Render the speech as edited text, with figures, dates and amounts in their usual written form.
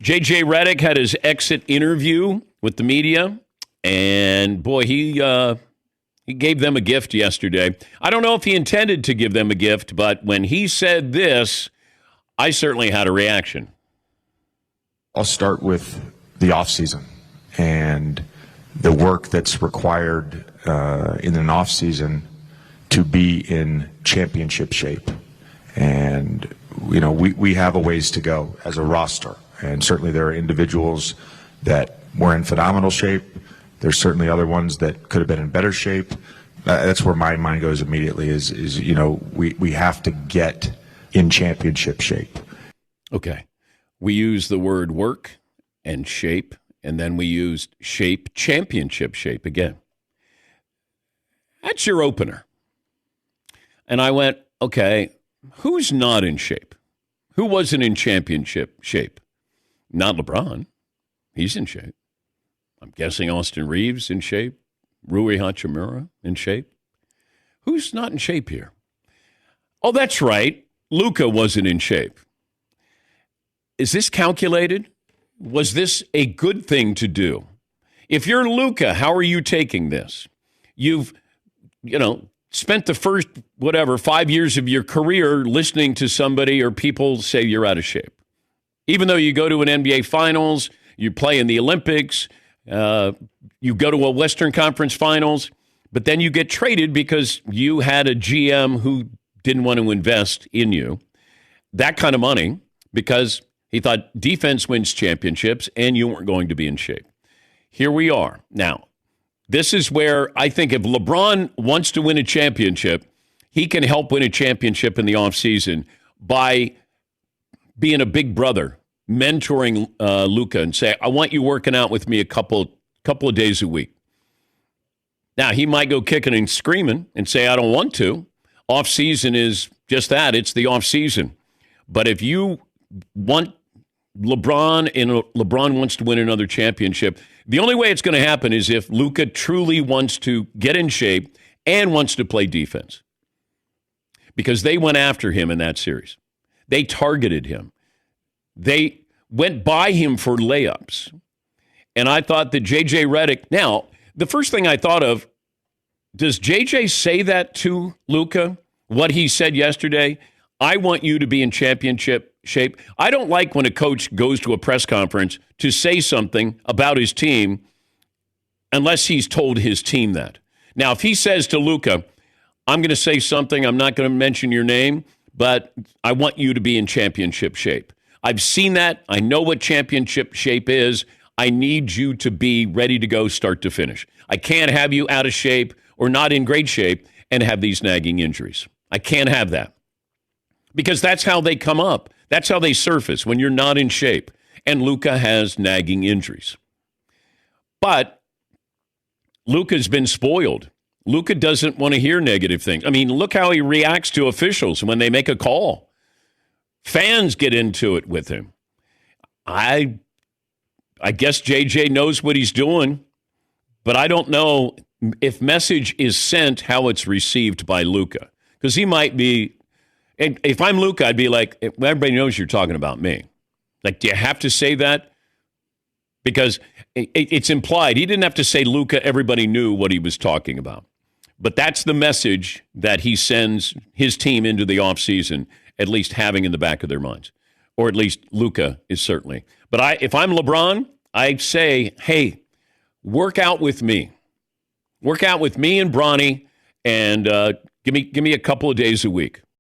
J.J. Redick had his exit interview with the media, and boy, he gave them a gift yesterday. I don't know if he intended to give them a gift, but when he said this, I certainly had a reaction. I'll start with the offseason and the work that's required in an offseason to be in championship shape. And, you know, we have a ways to go as a roster. And certainly there are individuals that were in phenomenal shape. There's certainly other ones that could have been in better shape. That's where my mind goes immediately is you know, we have to get in championship shape. Okay. We use the word work and shape, and then we used shape, championship shape again. That's your opener. And I went, okay, who's not in shape? Who wasn't in championship shape? Not LeBron. He's in shape. I'm guessing Austin Reeves in shape. Rui Hachimura in shape. Who's not in shape here? Oh, that's right. Luka wasn't in shape. Is this calculated? Was this a good thing to do? If you're Luka, how are you taking this? You've, spent the first, 5 years of your career listening to somebody or people say you're out of shape. Even though you go to an NBA Finals, you play in the Olympics, you go to a Western Conference Finals, but then you get traded because you had a GM who didn't want to invest in you. That kind of money, because he thought defense wins championships and you weren't going to be in shape. Here we are. Now, this is where I think if LeBron wants to win a championship, he can help win a championship in the offseason by being a big brother, mentoring Luka and say, I want you working out with me a couple of days a week. Now, he might go kicking and screaming and say, I don't want to. Offseason is just that. It's the offseason. But if you want LeBron and LeBron wants to win another championship, the only way it's going to happen is if Luka truly wants to get in shape and wants to play defense. Because they went after him in that series. They targeted him. They went by him for layups. And I thought that J.J. Redick, now, the first thing I thought of, does J.J. say that to Luka? What he said yesterday? I want you to be in championship shape. I don't like when a coach goes to a press conference to say something about his team unless he's told his team that. Now, if he says to Luka, I'm going to say something, I'm not going to mention your name, but I want you to be in championship shape. I've seen that. I know what championship shape is. I need you to be ready to go start to finish. I can't have you out of shape or not in great shape and have these nagging injuries. I can't have that. Because that's how they come up. That's how they surface when you're not in shape. And Luka has nagging injuries. But Luka's been spoiled. Luka doesn't want to hear negative things. I mean, look how he reacts to officials when they make a call. Fans get into it with him. I guess JJ knows what he's doing, but I don't know if message is sent how it's received by Luka. Because he might be, and if I'm Luka, I'd be like, everybody knows you're talking about me. Like, do you have to say that? Because it's implied. He didn't have to say Luka, everybody knew what he was talking about. But that's the message that he sends his team into the offseason, at least having in the back of their minds. Or at least Luka is certainly. But if I'm LeBron, I'd say, hey, work out with me. Work out with me and Bronny, and give me a couple of days a week.